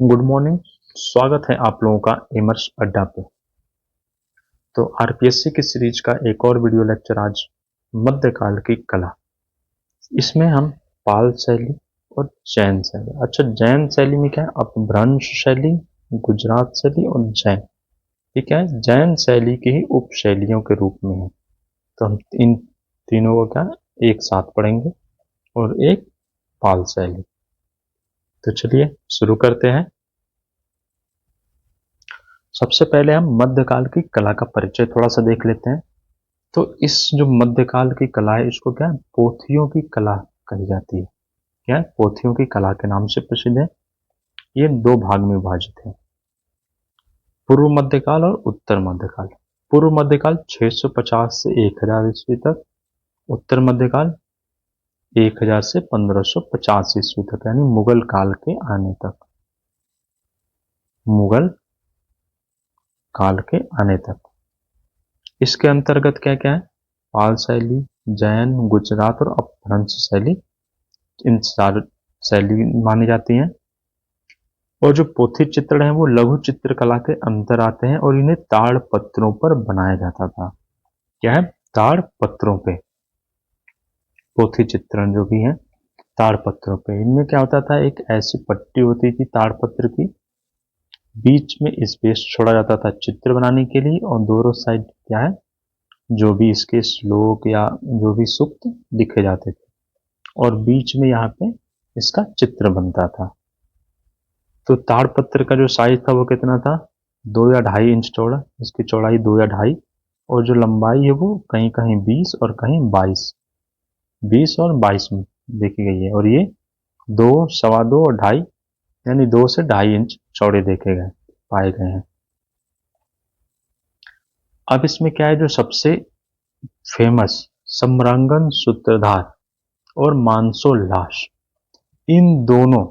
Good morning. स्वागत है आप लोगों का एमर्स अड्डा पे। तो आरपीएससी की सीरीज का एक और वीडियो लेक्चर आज मध्यकाल की कला। इसमें हम पाल शैली और जैन शैली। अच्छा, जैन शैली में क्या है? अपभ्रंश शैली, गुजरात शैली और जैन। ये क्या है? जैन शैली की ही उप शैलियों के रूप में है। तो हम इन तीनों को क्या एक साथ पढ़ेंगे और एक पाल शैली। तो चलिए शुरू करते हैं। सबसे पहले हम मध्यकाल की कला का परिचय थोड़ा सा देख लेते हैं। तो इस जो मध्यकाल की कला है, इसको क्या है? पोथियों की कला कही जाती है। क्या है? पोथियों की कला के नाम से प्रसिद्ध है। ये दो भाग में विभाजित है, पूर्व मध्यकाल और उत्तर मध्यकाल। पूर्व मध्यकाल 650 से 1000 ईस्वी तक, उत्तर मध्यकाल 1000 से 1550 ईस्वी तक, यानी मुगल काल के आने तक। मुगल काल के आने तक इसके अंतर्गत क्या क्या है? पाल शैली, जैन, गुजरात और अपभ्रंश शैली, इन चार शैली मानी जाती हैं। और जो पोथी चित्रण है वो लघु चित्रकला के अंतर आते हैं और इन्हें ताड़ पत्रों पर बनाया जाता था। क्या है? ताड़ पत्रों पे पोथी चित्रण जो भी है, ताड़ पत्रों पे। इनमें क्या होता था? एक ऐसी पट्टी होती थी ताड़ पत्र की, बीच में स्पेस छोड़ा जाता था चित्र बनाने के लिए, और दोनों साइड क्या है, जो भी इसके श्लोक या जो भी सूक्त लिखे जाते थे, और बीच में यहाँ पे इसका चित्र बनता था। तो ताड़पत्र का जो साइज था वो कितना था? 2 या 2.5 इंच चौड़ा। इसकी चौड़ाई 2 या 2.5, और जो लंबाई है वो कहीं कहीं 20 और कहीं 20 और 22 में देखी गई है। और ये 2, 2.25 और 2.5, यानी 2 से 2.5 इंच चौड़े देखे गए पाए गए हैं। अब इसमें क्या है, जो सबसे फेमस सम्रांगन सूत्रधार और मानसोल्लास, इन दोनों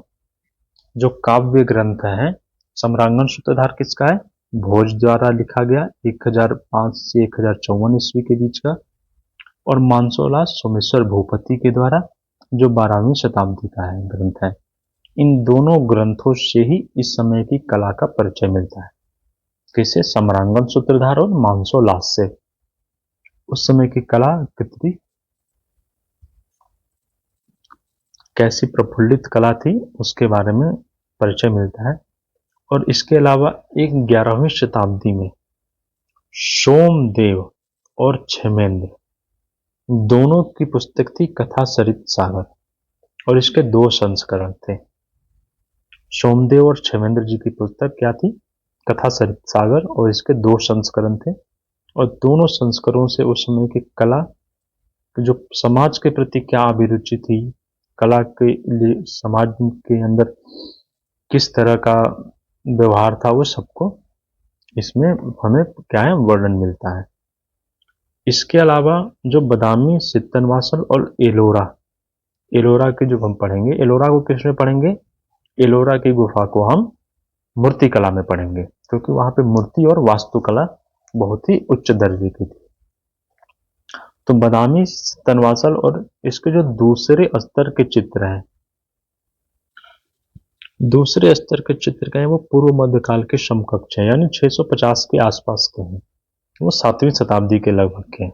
जो काव्य ग्रंथ है, सम्रांगण सूत्रधार किसका है? भोज द्वारा लिखा गया 1005 से 1054 ईस्वी के बीच का, और मानसोलास सोमेश्वर भूपति के द्वारा जो 12वीं शताब्दी का है ग्रंथ है। इन दोनों ग्रंथों से ही इस समय की कला का परिचय मिलता है। किसे? सम्रांगण सूत्रधार और मानसोलास से उस समय की कला कितनी कैसी प्रफुल्लित कला थी उसके बारे में परिचय मिलता है। और इसके अलावा एक 11वीं शताब्दी में सोमदेव और क्षेमेंद्र, दोनों की पुस्तक थी कथा सरित सागर, और इसके 2 संस्करण थे। सोमदेव और क्षेमेंद्र जी की पुस्तक क्या थी? कथा सरित सागर, और इसके 2 संस्करण थे। और दोनों संस्करणों से उस समय की कला, जो समाज के प्रति क्या अभिरुचि थी, कला के लिए समाज के अंदर किस तरह का व्यवहार था, वो सबको इसमें हमें क्या है, वर्णन मिलता है। इसके अलावा जो बदामी, सित्तनवासल और एलोरा, एलोरा की जो हम पढ़ेंगे, एलोरा को किस में पढ़ेंगे? एलोरा की गुफा को हम मूर्ति कला में पढ़ेंगे, क्योंकि वहां पे मूर्ति और वास्तुकला बहुत ही उच्च दर्जे की थी। तो बदामी, सित्तनवासल और इसके जो दूसरे स्तर के चित्र हैं, दूसरे स्तर के चित्र का है, वो पूर्व मध्यकाल के समकक्ष है, यानी 650 के आसपास के हैं। वो 7वीं शताब्दी के लगभग के हैं।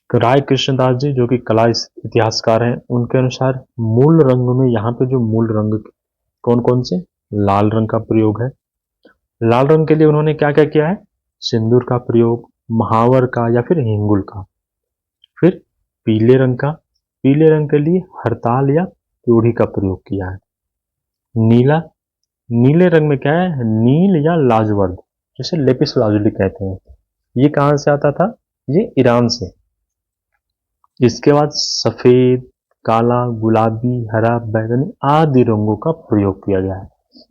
राय कृष्णदास जी, जो कि कला इतिहासकार हैं, उनके अनुसार मूल रंग में, यहाँ पे जो मूल रंग कौन कौन से? लाल रंग का प्रयोग है। लाल रंग के लिए उन्होंने क्या क्या किया है? सिंदूर का प्रयोग, महावर का या फिर हिंगुल का। फिर पीले रंग का, पीले रंग के लिए हरताल या प्यूढ़ी का प्रयोग किया है। नीला, नीले रंग में क्या है? नील या लाजवर्द, जिसे लेपिस लाजुली कहते हैं। ये कहां से आता था? ये ईरान से। इसके बाद सफेद, काला, गुलाबी, हरा, बैंगनी आदि रंगों का प्रयोग किया गया है।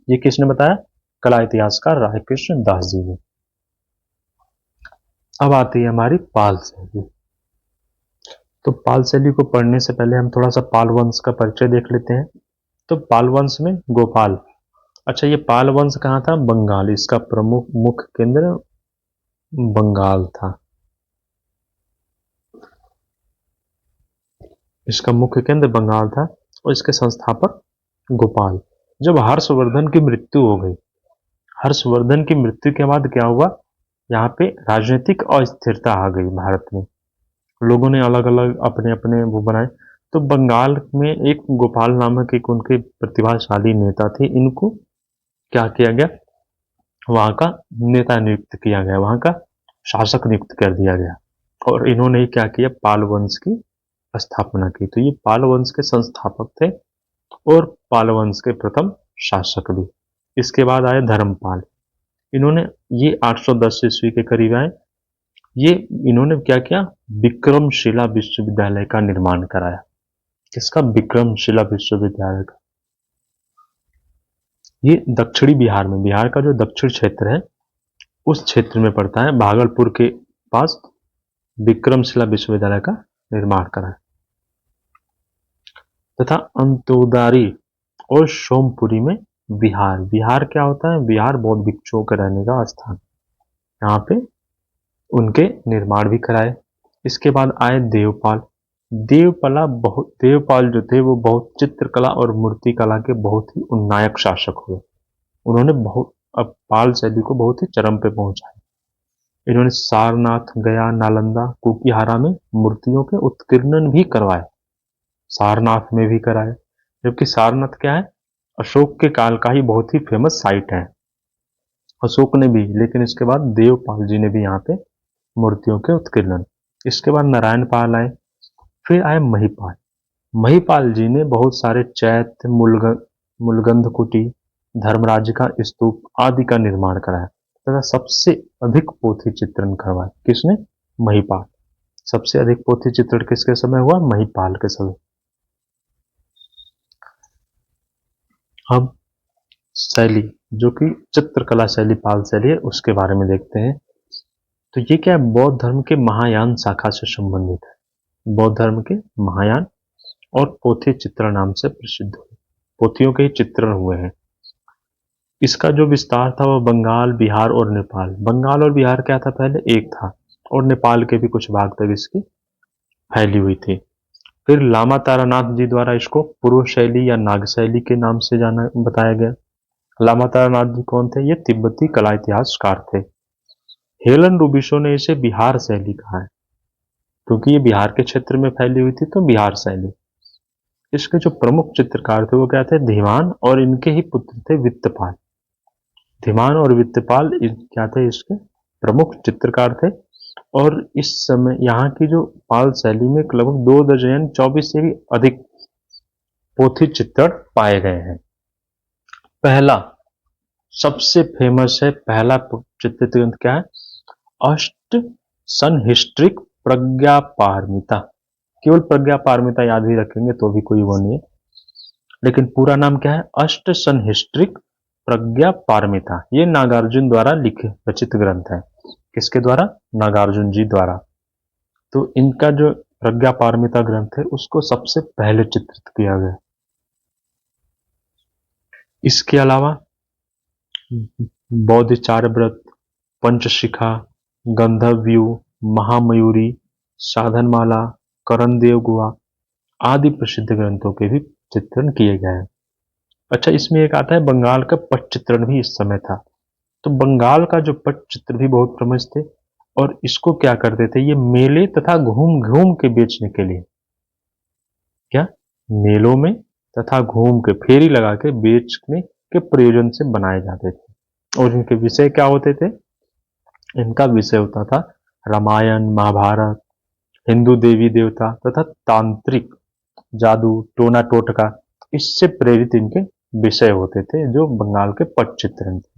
ये किसने बताया? कला इतिहासकार राय कृष्ण दास जी ने। अब आती है हमारी पाल शैली। तो पाल शैली को पढ़ने से पहले हम थोड़ा सा पाल वंश का परिचय देख लेते हैं। तो पाल वंश में गोपाल, अच्छा, ये पाल वंश कहाँ था? बंगाल। इसका प्रमुख मुख्य केंद्र बंगाल था। इसका मुख्य केंद्र बंगाल था, और इसके संस्थापक गोपाल। जब हर्षवर्धन की मृत्यु हो गई, हर्षवर्धन की मृत्यु के बाद क्या हुआ, यहाँ पे राजनीतिक अस्थिरता आ गई भारत में। लोगों ने अलग अलग अपने अपने वो बनाए। तो बंगाल में एक गोपाल नामक एक उनके प्रतिभाशाली नेता थे, इनको क्या किया गया, वहां का नेता नियुक्त किया गया, वहां का शासक नियुक्त कर दिया गया। और इन्होंने ही क्या किया, पाल वंश की स्थापना की। तो ये पाल वंश के संस्थापक थे और पाल वंश के प्रथम शासक भी। इसके बाद आए धर्मपाल। इन्होंने, ये 810 ईस्वी के करीब आए। ये इन्होंने क्या किया, विक्रमशिला विश्वविद्यालय का निर्माण कराया। किसका, विक्रमशिला विश्वविद्यालय का। ये दक्षिणी बिहार में, बिहार का जो दक्षिण क्षेत्र है उस क्षेत्र में पड़ता है, भागलपुर के पास विक्रमशिला विश्वविद्यालय का निर्माण कराया। तथा अंतोदारी और सोमपुरी में विहार। विहार क्या होता है, विहार बौद्ध भिक्षुओं के रहने का स्थान, यहाँ पे उनके निर्माण भी कराए। इसके बाद आए देवपाल। देवपाल जो थे वो बहुत चित्रकला और मूर्ति कला के बहुत ही उन्नायक शासक हुए। उन्होंने बहुत, अब पाल शैली को बहुत ही चरम पे पहुंचाया। इन्होंने सारनाथ, गया, नालंदा, कुकीहारा में मूर्तियों के उत्कीर्णन भी करवाए। सारनाथ में भी कराए, जबकि सारनाथ क्या है, अशोक के काल का ही बहुत ही फेमस साइट है, अशोक ने भी। लेकिन इसके बाद देवपाल जी ने भी यहाँ पे मूर्तियों के उत्कीर्णन। इसके बाद नारायण पाल आए, फिर आए महिपाल। महिपाल जी ने बहुत सारे चैत्य, मूलगंध कुटी, धर्मराज का स्तूप आदि का निर्माण कराया तथा सबसे अधिक पोथी चित्रण करवाए। किसने, महिपाल। सबसे अधिक पोथी चित्रण किसके समय हुआ, महिपाल के समय। अब शैली, जो कि चित्रकला शैली पाल शैली है, उसके बारे में देखते हैं। तो ये क्या है, बौद्ध धर्म के महायान शाखा से संबंधित है। बौद्ध धर्म के महायान और पोथी चित्रण नाम से प्रसिद्ध हुए, पोथियों के ही चित्रण हुए हैं। इसका जो विस्तार था वह बंगाल, बिहार और नेपाल। बंगाल और बिहार क्या था, पहले एक था, और नेपाल के भी कुछ भाग तक इसकी फैली हुई थी। फिर लामा तारानाथ जी द्वारा इसको पूर्व शैली या नाग शैली के नाम से जाना बताया गया। लामा तारानाथ जी कौन थे, ये तिब्बती कला इतिहासकार थे। हेलन रूबिशो ने इसे बिहार शैली कहा है, क्योंकि ये बिहार के क्षेत्र में फैली हुई थी, तो बिहार शैली। इसके जो प्रमुख चित्रकार थे वो क्या थे, धीमान, और इनके ही पुत्र थे वित्तपाल। धीमान और वित्तपाल क्या थे, इसके प्रमुख चित्रकार थे। और इस समय यहाँ की जो पाल शैली में लगभग 2 दर्जन 24 से भी अधिक पोथी चित्रण पाए गए हैं। पहला सबसे फेमस है, पहला चित्रित ग्रंथ क्या है, अष्ट संहिष्टिक प्रज्ञा पारमिता। केवल प्रज्ञा पारमिता याद ही रखेंगे तो भी कोई वो नहीं है, लेकिन पूरा नाम क्या है, अष्ट संहिष्टिक प्रज्ञा पारमिता। ये नागार्जुन द्वारा लिखे रचित ग्रंथ है। किसके द्वारा, नागार्जुन जी द्वारा। तो इनका जो प्रज्ञा पारमिता ग्रंथ है उसको सबसे पहले चित्रित किया गया। इसके अलावा बौद्धचार्य व्रत, पंचशिखा, गंधर्वव्यूह, महामयूरी, साधनमाला, करणदेव गुहा आदि प्रसिद्ध ग्रंथों के भी चित्रण किए गए हैं। अच्छा, इसमें एक आता है बंगाल का पट चित्रण भी इस समय था। तो बंगाल का जो पट चित्र भी बहुत फेमस थे, और इसको क्या करते थे, ये मेले तथा घूम घूम के बेचने के लिए, क्या, मेलों में तथा घूम के फेरी लगा के बेचने के प्रयोजन से बनाए जाते थे। और इनके विषय क्या होते थे, इनका विषय होता था रामायण, महाभारत, हिंदू देवी देवता तथा तांत्रिक, जादू, टोना टोटका, इससे प्रेरित इनके विषय होते थे, जो बंगाल के पट चित्रण थे।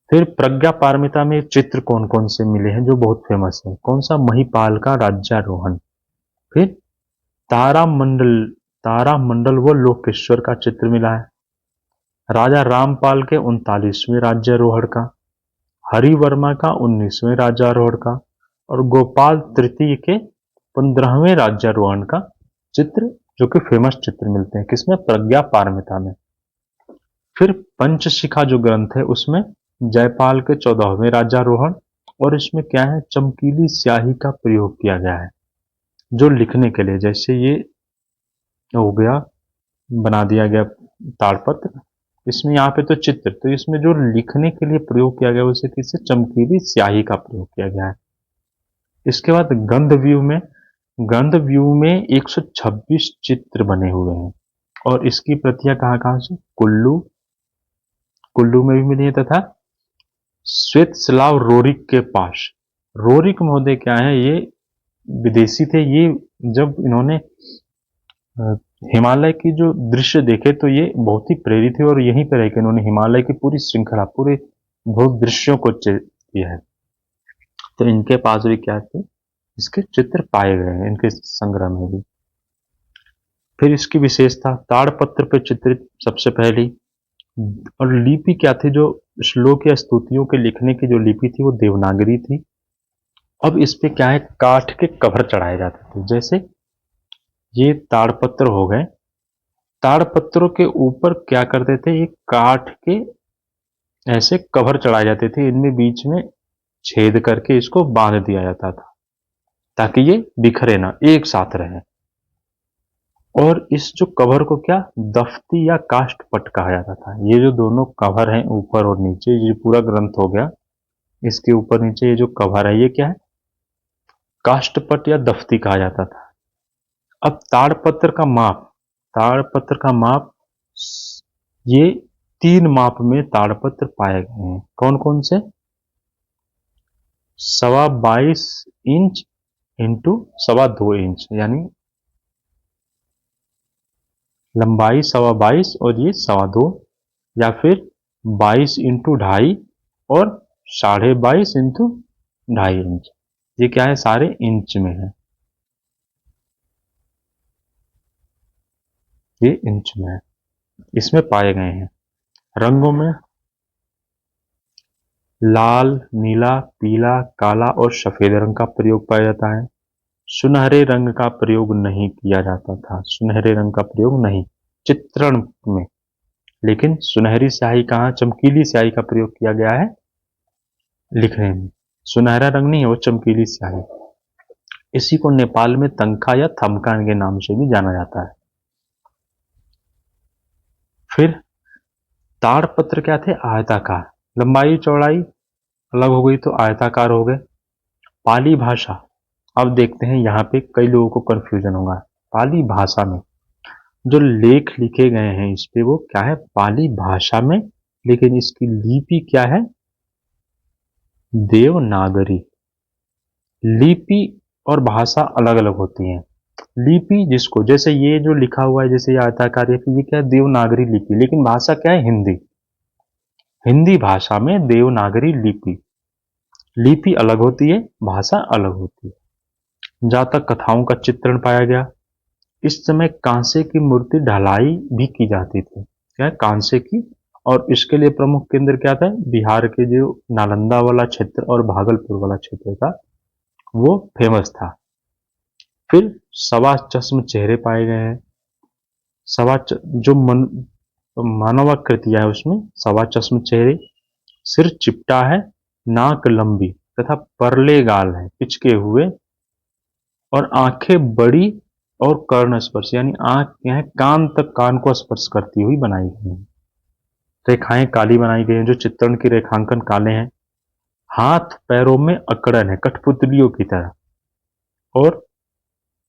फिर प्रज्ञा पारमिता में चित्र कौन कौन से मिले हैं जो बहुत फेमस है, कौन सा, महिपाल का राज्यारोहण। फिर तारामंडल, तारामंडल व लोकेश्वर का चित्र मिला है। राजा रामपाल के 39वें राज्यारोहण का, हरिवर्मा का 19वें राज्यारोहण का, और गोपाल तृतीय के 15वें राज्यारोहण का चित्र, जो कि फेमस चित्र मिलते हैं किसमें, प्रज्ञा पारमिता में। फिर पंचशिखा जो ग्रंथ है उसमें जयपाल के 14वें राज्यारोहण, और इसमें क्या है, चमकीली स्याही का प्रयोग किया गया है जो लिखने के लिए, जैसे ये हो गया, बना दिया गया ताड़पत्र, इसमें यहाँ पे तो चित्र, तो इसमें जो लिखने के लिए प्रयोग किया गया उसे किससे, चमकीली स्याही का प्रयोग किया गया है। इसके बाद गंधव्यूह में 126 चित्र बने हुए हैं और इसकी प्रतियां कहाँ कहाँ से, कुल्लू में भी मिली है तथा स्वेतस्लाव रोरिक के पास। रोरिक महोदय क्या है, ये विदेशी थे। ये जब इन्होंने हिमालय की जो दृश्य देखे तो ये बहुत ही प्रेरित हुए और यहीं पर रहकर इन्होंने हिमालय की पूरी श्रृंखला, पूरे बहुत दृश्यों को किया है। तो इनके पास भी क्या थे, इसके चित्र पाए गए हैं इनके संग्रह में भी। फिर इसकी विशेषता, ताड़पत्र पर चित्रित सबसे पहली, और लिपि क्या थी, जो श्लोक या स्तुतियों के लिखने की जो लिपि थी वो देवनागरी थी। अब इस पे क्या है, काठ के कवर चढ़ाए जाते थे। जैसे ये ताड़पत्र हो गए, ताड़पत्रों के ऊपर क्या करते थे, एक काठ के ऐसे कवर चढ़ाए जाते थे, इनमें बीच में छेद करके इसको बांध दिया जाता था ताकि ये बिखरे ना, एक साथ रहे। और इस जो कवर को क्या, दफ्ती या काष्ठपट कहा जाता था। ये जो दोनों कवर हैं ऊपर और नीचे, ये पूरा ग्रंथ हो गया, इसके ऊपर नीचे ये जो कवर है ये क्या है, काष्ठपट या दफ्ती कहा जाता था। अब ताड़पत्र का माप, ये 3 माप में ताड़पत्र पाए गए हैं। कौन कौन से, 22.25 इंच इंटू 2.25 इंच, यानी लंबाई 22.25 और ये 2.25, या फिर 22 इंटू 2.5 और 22.5 इंटू 2.5 इंच। ये क्या है, सारे इंच में है, ये इंच में है, इसमें पाए गए हैं। रंगों में लाल, नीला, पीला, काला और सफेद रंग का प्रयोग पाया जाता है। सुनहरे रंग का प्रयोग नहीं किया जाता था, सुनहरे रंग का प्रयोग नहीं चित्रण में, लेकिन सुनहरी स्याही कहाँ, चमकीली स्याही का प्रयोग किया गया है लिखने में। सुनहरा रंग नहीं है वो, चमकीली स्याही। इसी को नेपाल में तंखा या थमका के नाम से भी जाना जाता है। फिर ताड़पत्र क्या थे, आयताकार, लंबाई चौड़ाई अलग हो गई तो आयताकार हो गए। पाली भाषा, अब देखते हैं यहाँ पे कई लोगों को कंफ्यूजन होगा। पाली भाषा में जो लेख लिखे गए हैं इस पे वो क्या है, पाली भाषा में, लेकिन इसकी लिपि क्या है, देवनागरी। लिपि और भाषा अलग अलग होती हैं। लिपि जिसको, जैसे ये जो लिखा हुआ है, जैसे ये आयताकार, ये क्या है, देवनागरी लिपि, लेकिन भाषा क्या है, हिंदी। हिंदी भाषा में देवनागरी लिपि, लिपि अलग होती है, भाषा अलग होती है। जातक कथाओं का चित्रण पाया गया। इस समय कांसे की मूर्ति ढलाई भी की जाती थी, क्या है, कांसे की, और इसके लिए प्रमुख केंद्र क्या था, बिहार के जो नालंदा वाला क्षेत्र और भागलपुर वाला क्षेत्र था वो फेमस था। फिर सवा चश्म चेहरे पाए गए हैं। जो मानवाकृतियां है उसमें सवा चश्म चेहरे, सिर चिपटा है, नाक लंबी तथा परले गाल है पिचके हुए, और आंखें बड़ी और कर्ण स्पर्श, यानी आंख क्या है, कान तक, कान को स्पर्श करती हुई बनाई गई है। रेखाएं काली बनाई गई हैं, जो चित्रण की रेखांकन काले हैं। हाथ पैरों में अकड़न है, कठपुतलियों की तरह। और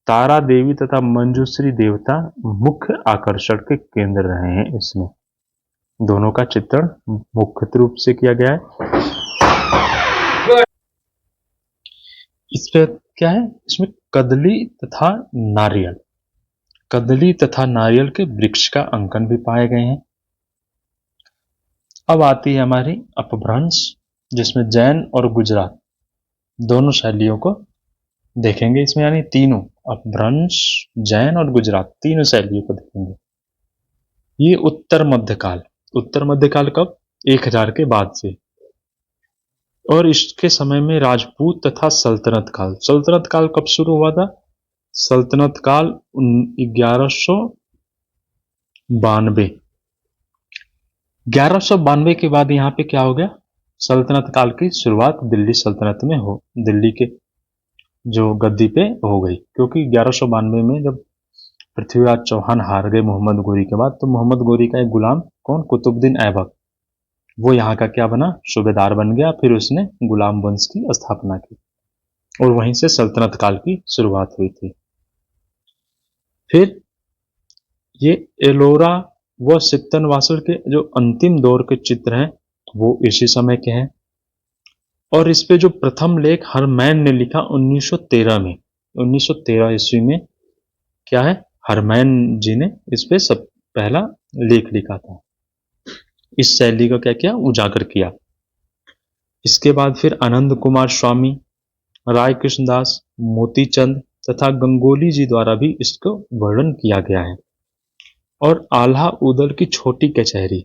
तारा देवी तथा मंजूश्री देवता मुख्य आकर्षण के केंद्र रहे हैं। इसमें दोनों का चित्रण मुख्य रूप से किया गया है। इस पे क्या है, इसमें कदली तथा नारियल, कदली तथा नारियल के वृक्ष का अंकन भी पाए गए हैं। अब आती है हमारी अपभ्रंश, जिसमें जैन और गुजरात दोनों शैलियों को देखेंगे इसमें, यानी तीनों, अपभ्रंश, जैन और गुजरात, तीनों शैलियों को देखेंगे। ये उत्तर मध्यकाल कब, 1000 के बाद से, और इसके समय में राजपूत तथा सल्तनत काल कब शुरू हुआ था, सल्तनत काल 1192 के बाद यहाँ पे क्या हो गया, सल्तनत काल की शुरुआत दिल्ली सल्तनत में दिल्ली के जो गद्दी पे हो गई, क्योंकि 1192 में जब पृथ्वीराज चौहान हार गए मोहम्मद गोरी के बाद, तो मोहम्मद गोरी का एक गुलाम कौन, कुतुबुद्दीन ऐबक, वो यहाँ का क्या बना, सूबेदार बन गया। फिर उसने गुलाम वंश की स्थापना की और वहीं से सल्तनत काल की शुरुआत हुई थी। फिर ये एलोरा व सित्तनवासर के जो अंतिम दौर के चित्र हैं वो इसी समय के हैं। और इस पे जो प्रथम लेख हरमैन ने लिखा 1913 में, 1913 ईस्वी में क्या है, हरमैन जी ने इस पे सब पहला लेख लिखा था, इस शैली का क्या किया, उजागर किया। इसके बाद फिर आनंद कुमार स्वामी, राय कृष्णदास, मोतीचंद तथा गंगोली जी द्वारा भी इसको वर्णन किया गया है। और आल्हा उदल की छोटी कचहरी,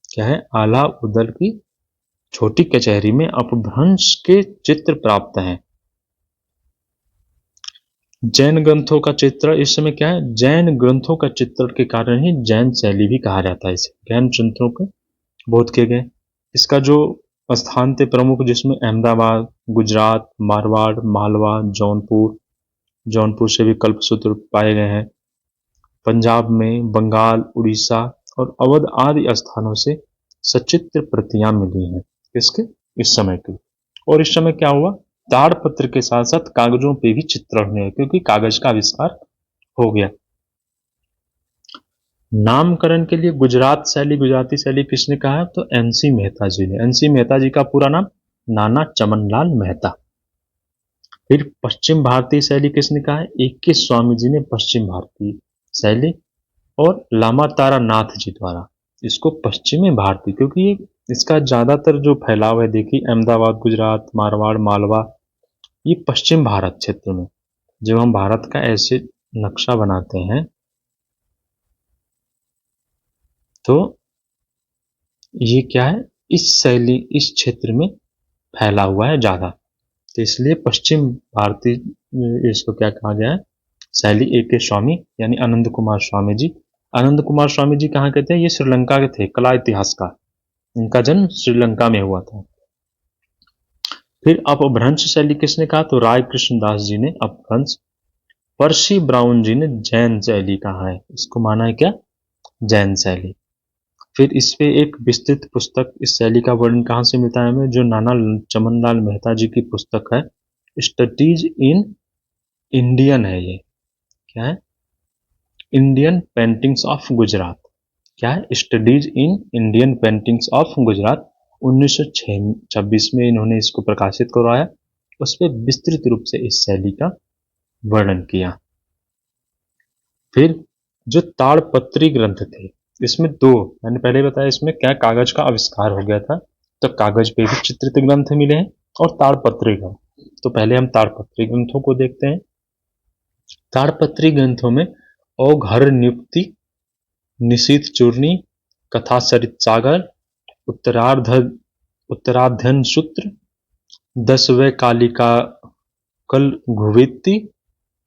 क्या है, आल्हा उदल की छोटी कचहरी में अपभ्रंश के चित्र प्राप्त हैं। जैन ग्रंथों का चित्र, इस समय क्या है, जैन ग्रंथों का चित्र के कारण ही जैन शैली भी कहा जाता है इसे। जैन ग्रंथों के बोध किए गए। इसका जो स्थान थे प्रमुख, जिसमें अहमदाबाद, गुजरात, मारवाड़, मालवा, जौनपुर, जौनपुर से भी कल्पसूत्र पाए गए हैं। पंजाब में, बंगाल, उड़ीसा और अवध आदि स्थानों से सचित्र प्रतियां मिली हैं इसके इस समय की। और इस समय क्या हुआ, ताड़पत्र के साथ साथ कागजों पे भी चित्रण हुए क्योंकि कागज का आविष्कार हो गया। नामकरण के लिए गुजरात शैली, गुजराती शैली किसने कहा है, तो एनसी मेहता जी ने। एनसी मेहता जी का पूरा नाम नाना चमनलाल मेहता। फिर पश्चिम भारतीय शैली किसने कहा है, ए.के. स्वामी जी ने पश्चिम भारतीय शैली, और लामा तारा नाथ जी द्वारा इसको पश्चिमी भारतीय, क्योंकि इसका ज्यादातर जो फैलाव है देखिए, अहमदाबाद, गुजरात, मारवाड़, मालवा, ये पश्चिम भारत क्षेत्र में। जब हम भारत का ऐसे नक्शा बनाते हैं तो ये क्या है, इस शैली इस क्षेत्र में फैला हुआ है ज्यादा, तो इसलिए पश्चिम भारतीय इसको क्या कहा गया है, शैली। ए.के. स्वामी यानी आनंद कुमार स्वामी जी। आनंद कुमार स्वामी जी कहाँ के थे, ये श्रीलंका के थे, कला इतिहासकार। इनका जन्म श्रीलंका में हुआ था। फिर अपभ्रंश शैली किसने कहा, तो राय कृष्णदास जी ने अपभ्रंश। पर्सी ब्राउन जी ने जैन शैली कहा है, इसको माना है क्या, जैन शैली। फिर इस पे एक विस्तृत पुस्तक, इस शैली का वर्णन कहाँ से मिलता है हमें, जो नाना चमनलाल मेहता जी की पुस्तक है, स्टडीज इन इंडियन है। ये क्या है, इंडियन पेंटिंग्स ऑफ गुजरात। क्या है, studies in Indian paintings of Gujarat, 1926 में इन्होंने इसको प्रकाशित करवाया। उस पर विस्तृत रूप से इस शैली का वर्णन किया। फिर जो ताड़पत्री ग्रंथ थे, इसमें दो, मैंने पहले बताया इसमें क्या, कागज का आविष्कार हो गया था, तो कागज पे भी चित्रित ग्रंथ मिले हैं और ताड़पत्री ग्रंथ। तो पहले हम ताड़पत्री ग्रंथों को देखते हैं। ताड़पत्री ग्रंथों में औघर नियुक्ति, निशीथ चूर्णी, कथा सरित सागर, उत्तराध्ययन सूत्र, 10वें कालिका कल घुवित्ति,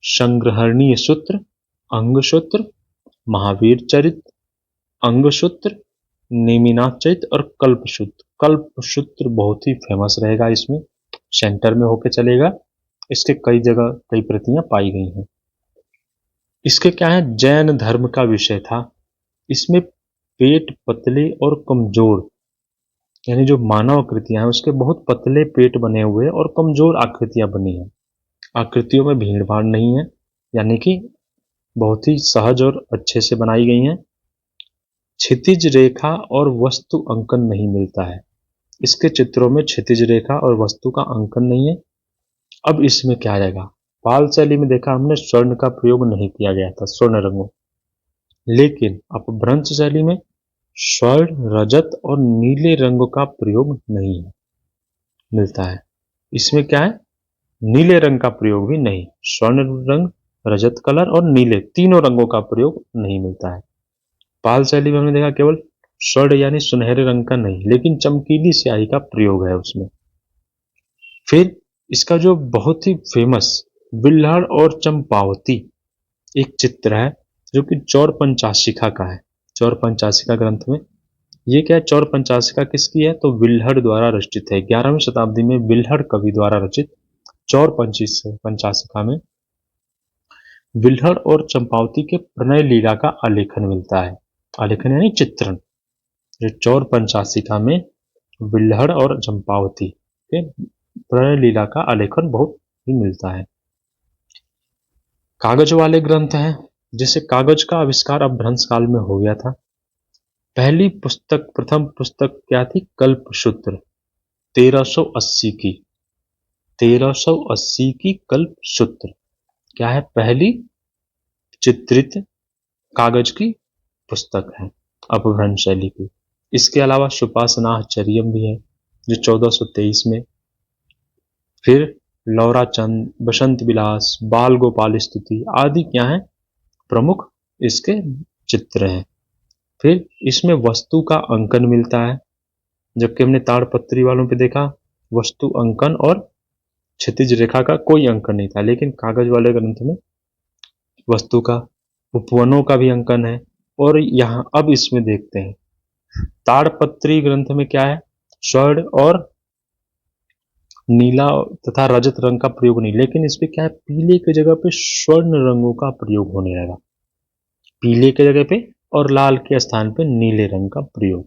संग्रहणीय सूत्र, अंग सूत्र, महावीर चरित, अंग सूत्र, नेमिनाथ चरित और कल्प सूत्र। कल्प सूत्र बहुत ही फेमस रहेगा, इसमें सेंटर में होके चलेगा। इसके कई जगह कई प्रतियां पाई गई हैं। इसके क्या है, जैन धर्म का विषय था। इसमें पेट पतले और कमजोर, यानी जो मानव आकृतियां हैं उसके बहुत पतले पेट बने हुए और कमजोर आकृतियां बनी हैं। आकृतियों में भीड़ भाड़ नहीं है, यानी कि बहुत ही सहज और अच्छे से बनाई गई हैं। क्षितिज रेखा और वस्तु अंकन नहीं मिलता है, इसके चित्रों में क्षितिज रेखा और वस्तु का अंकन नहीं है। अब इसमें क्या आएगा, पाल शैली में देखा हमने स्वर्ण का प्रयोग नहीं किया गया था, स्वर्ण रंगों, लेकिन अपभ्रंश शैली में स्वर्ण, रजत और नीले रंगों का प्रयोग नहीं है, मिलता है। इसमें क्या है, नीले रंग का प्रयोग भी नहीं, स्वर्ण रंग, रजत कलर और नीले तीनों रंगों का प्रयोग नहीं मिलता है। पाल शैली में हमने देखा केवल स्वर्ण यानी सुनहरे रंग का नहीं, लेकिन चमकीली स्याही का प्रयोग है उसमें। फिर इसका जो बहुत ही फेमस बिल्हड़ और चंपावती एक चित्र है, जो कि चौर पंचाशिखा का है। चौर पंचाशिखा ग्रंथ में ये क्या है, चौर पंचाशिखा किसकी है, तो बिल्हड़ द्वारा रचित है। 11वीं शताब्दी में बिल्हड़ कवि द्वारा रचित चौर पंचाशिखा में विल्हड़ और चंपावती के प्रणय लीला का आलेखन मिलता है। आलेखन यानी चित्रण। जो चौर पंचाशिका में विल्हड़ और चंपावती के प्रणय लीला का आलेखन बहुत ही मिलता है। कागज वाले ग्रंथ हैं, जैसे कागज का आविष्कार अपभ्रंश काल में हो गया था। पहली पुस्तक, प्रथम पुस्तक क्या थी? कल्पसूत्र, 1380 की, 1380 की कल्पसूत्र क्या है? पहली चित्रित कागज की पुस्तक है अपभ्रंश शैली की। इसके अलावा सुपासनाचर्यम भी है जो 1423 में। फिर लौरा चंद, बसंत विलास, बाल गोपाल स्तुति आदि क्या है? प्रमुख इसके चित्र हैं। फिर इसमें वस्तु का अंकन मिलता है, जबकि हमने ताड़पत्री वालों पे देखा वस्तु अंकन और क्षितिज रेखा का कोई अंकन नहीं था, लेकिन कागज वाले ग्रंथ में वस्तु का, उपवनों का भी अंकन है। और यहाँ अब इसमें देखते हैं ताड़पत्री ग्रंथ में क्या है? स्वर्ण और नीला तथा रजत रंग का प्रयोग नहीं, लेकिन इसमें क्या है? पीले की जगह पे स्वर्ण रंगों का प्रयोग होने लगा। पीले के जगह पे और लाल के स्थान पे नीले रंग का प्रयोग।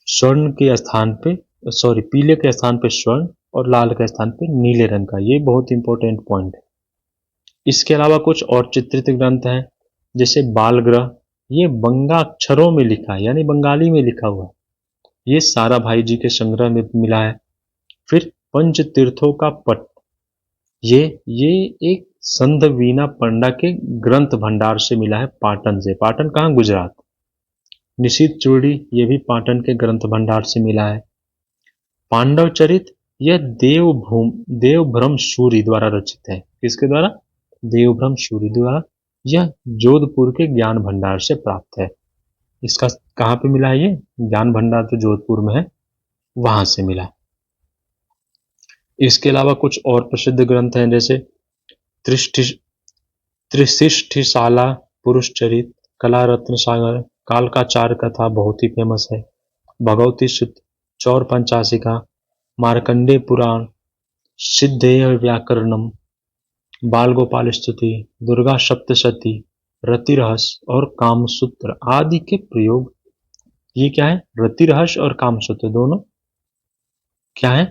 स्वर्ण के स्थान पे, सॉरी, पीले के स्थान पे स्वर्ण और लाल के स्थान पे नीले रंग का, ये बहुत इंपॉर्टेंट पॉइंट है। इसके अलावा कुछ और चित्रित ग्रंथ हैं, जैसे बाल ग्रह, ये बंगाक्षरों में लिखा है, यानी बंगाली में लिखा हुआ है। ये सारा भाई जी के संग्रह में मिला है। फिर पंच तीर्थों का पट, ये एक संत वीना पंडा के ग्रंथ भंडार से मिला है, पाटन से। पाटन कहाँ? गुजरात। निशीथ चूड़ी, ये भी पाटन के ग्रंथ भंडार से मिला है। पांडव चरित, यह देवभ्रम सूरी द्वारा रचित है। किसके द्वारा? देवभ्रम सूरी द्वारा। यह जोधपुर के ज्ञान भंडार से प्राप्त है। इसका कहाँ पे मिला है? ये ज्ञान भंडार जो जोधपुर में है वहां से मिला। इसके अलावा कुछ और प्रसिद्ध ग्रंथ हैं, जैसे त्रिशिष्टिशाला पुरुष चरित, कला रत्न सागर, कालकाचार कथा बहुत ही फेमस है, भगवती सुत, चौर पंचाशिका, मार्कंडे पुराण, सिद्धेय व्याकरणम, बाल गोपाल स्तुति, दुर्गा सप्तशती, रतिरहस्य और कामसूत्र आदि के प्रयोग। ये क्या है? रतिरहस्य और कामसूत्र दोनों क्या है?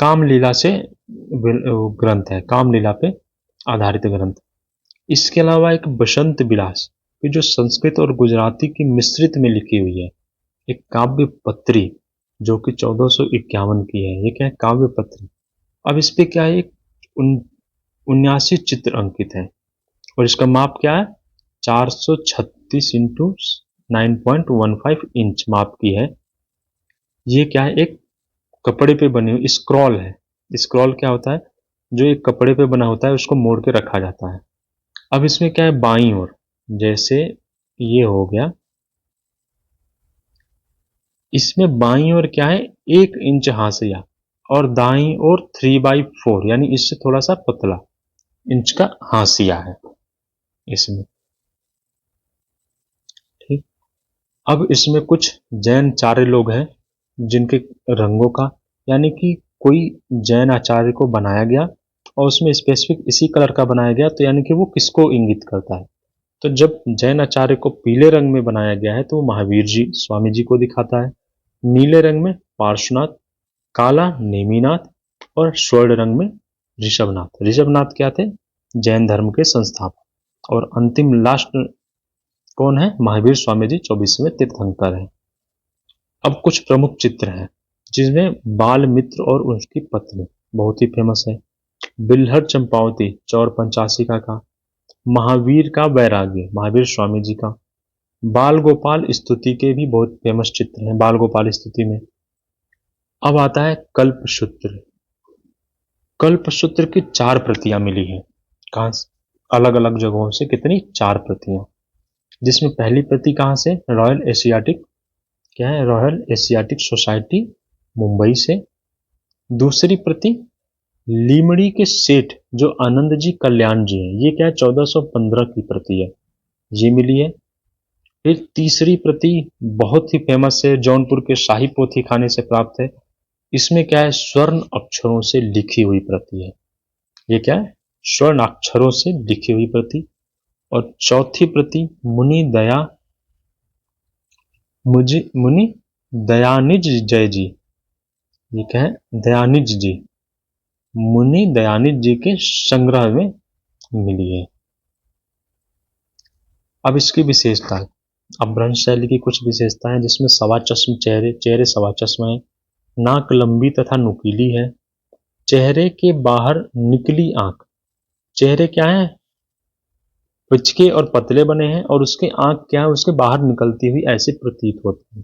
कामलीला से ग्रंथ है, कामलीला पे आधारित ग्रंथ। इसके अलावा एक बसंत विलास, जो संस्कृत और गुजराती की मिश्रित में लिखी हुई है, एक काव्य पत्री जो कि 1451 की है। ये क्या है? काव्य पत्री। अब इस पे क्या है? एक 79 चित्र अंकित है और इसका माप क्या है? 436 इंटू 9.15 इंच माप की है। ये क्या है? एक कपड़े पे बनी हुई स्क्रॉल है। स्क्रॉल क्या होता है? जो एक कपड़े पे बना होता है उसको मोड़ के रखा जाता है। अब इसमें क्या है? बाईं ओर, जैसे ये हो गया, इसमें बाईं ओर क्या है? 1 इंच हाशिया और दाईं ओर 3/4 यानी इससे थोड़ा सा पतला इंच का हाशिया है इसमें। ठीक। अब इसमें कुछ जैन आचार्य लोग हैं जिनके रंगों का, यानी कि कोई जैन आचार्य को बनाया गया और उसमें स्पेसिफिक इसी कलर का बनाया गया, तो यानी कि वो किसको इंगित करता है? तो जब जैन आचार्य को पीले रंग में बनाया गया है तो वो महावीर जी स्वामी जी को दिखाता है, नीले रंग में पार्श्वनाथ, काला नेमिनाथ और स्वर्ण रंग में ऋषभनाथ। ऋषभनाथ क्या थे? जैन धर्म के संस्थापक। और अंतिम लास्ट कौन है? महावीर स्वामी जी 24वें तीर्थंकर है। अब कुछ प्रमुख चित्र हैं जिसमें बाल मित्र और उसकी पत्नी बहुत ही फेमस है, बिल्हड़ चंपावती, चौर पंचाशिका का, महावीर का वैराग्य, महावीर स्वामी जी का, बाल गोपाल स्तुति के भी बहुत फेमस चित्र हैं बाल गोपाल स्तुति में। अब आता है कल्पसूत्र। कल्पसूत्र की 4 प्रतियां मिली हैं। कहां से? अलग अलग जगहों से। कितनी? 4 प्रतियां। जिसमें पहली प्रति कहां से? रॉयल एशियाटिक, क्या है? रॉयल एशियाटिक सोसाइटी मुंबई से। दूसरी प्रति लीमड़ी के सेठ जो आनंद जी कल्याण जी हैं, ये क्या है? 1415 की प्रति है, ये मिली है। फिर तीसरी प्रति बहुत ही फेमस है, जौनपुर के शाही पोथी खाने से प्राप्त है। इसमें क्या है? स्वर्ण अक्षरों से लिखी हुई प्रति है। ये क्या है? स्वर्णाक्षरों से लिखी हुई प्रति, और चौथी प्रति मुनि दयानिज जय जी, ये क्या है, दयानिज जी, मुनि दयानिज जी के संग्रह में मिली है। अब इसकी विशेषता, अपभ्रंश शैली की कुछ विशेषताएं हैं, जिसमें सवा चश्म चेहरे सवा चश्म है, नाक लंबी तथा नुकीली है, चेहरे के बाहर निकली आंख, चेहरे क्या है, पिचके और पतले बने हैं, और उसके आंख क्या है, उसके बाहर निकलती हुई ऐसी प्रतीत होती है।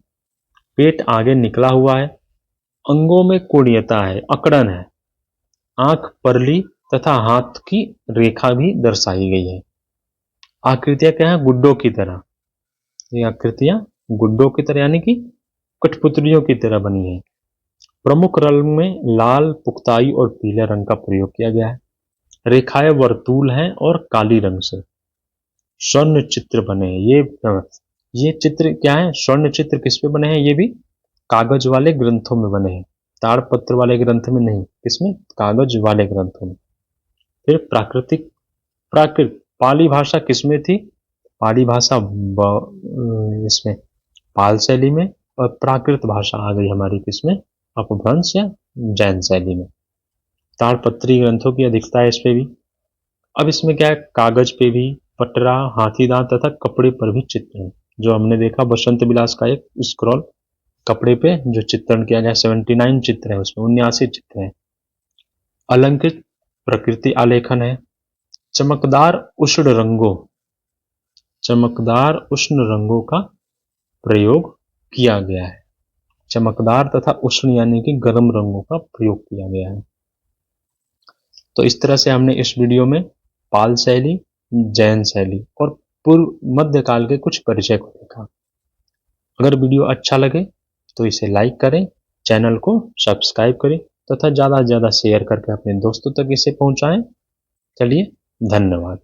पेट आगे निकला हुआ है, अंगों में कोणीयता है, अकड़न है, आंख परली तथा हाथ की रेखा भी दर्शाई गई है। आकृतियां क्या है, गुड्डों की तरह, ये आकृतियां गुड्डों की तरह यानी कि कठपुतलियों की तरह बनी है। प्रमुख रंग में लाल, पुख्ताई और पीले रंग का प्रयोग किया गया है। रेखाएं वर्तुल हैं और काली रंग से। स्वर्ण चित्र बने हैं, ये चित्र क्या है, स्वर्ण चित्र किस पे बने हैं, ये भी कागज वाले ग्रंथों में बने हैं, ताड़पत्र वाले ग्रंथ में नहीं, किसमें, कागज वाले ग्रंथों में। फिर प्राकृत पाली भाषा किसमें थी, पाली भाषा इसमें पाल शैली में, और प्राकृत भाषा आ गई हमारी किसमें, अपभ्रंश या जैन शैली में। ताड़पत्री ग्रंथों की अधिकता है इस पे भी। अब इसमें क्या है, कागज पे भी, पटरा, हाथी दांत तथा कपड़े पर भी चित्र है, जो हमने देखा बसंत विलास का एक स्क्रॉल, कपड़े पे जो चित्रण किया गया 79 चित्र है, उसमें 79 चित्र है। अलंकृत प्रकृति आलेखन है। चमकदार उष्ण रंगों का प्रयोग किया गया है। चमकदार तथा उष्ण यानी कि गर्म रंगों का प्रयोग किया गया है। तो इस तरह से हमने इस वीडियो में पाल शैली, जैन शैली और पूर्व मध्यकाल के कुछ परिचय को देखा। अगर वीडियो अच्छा लगे तो इसे लाइक करें, चैनल को सब्सक्राइब करें तथा ज़्यादा से ज़्यादा शेयर करके अपने दोस्तों तक इसे पहुंचाएं। चलिए, धन्यवाद।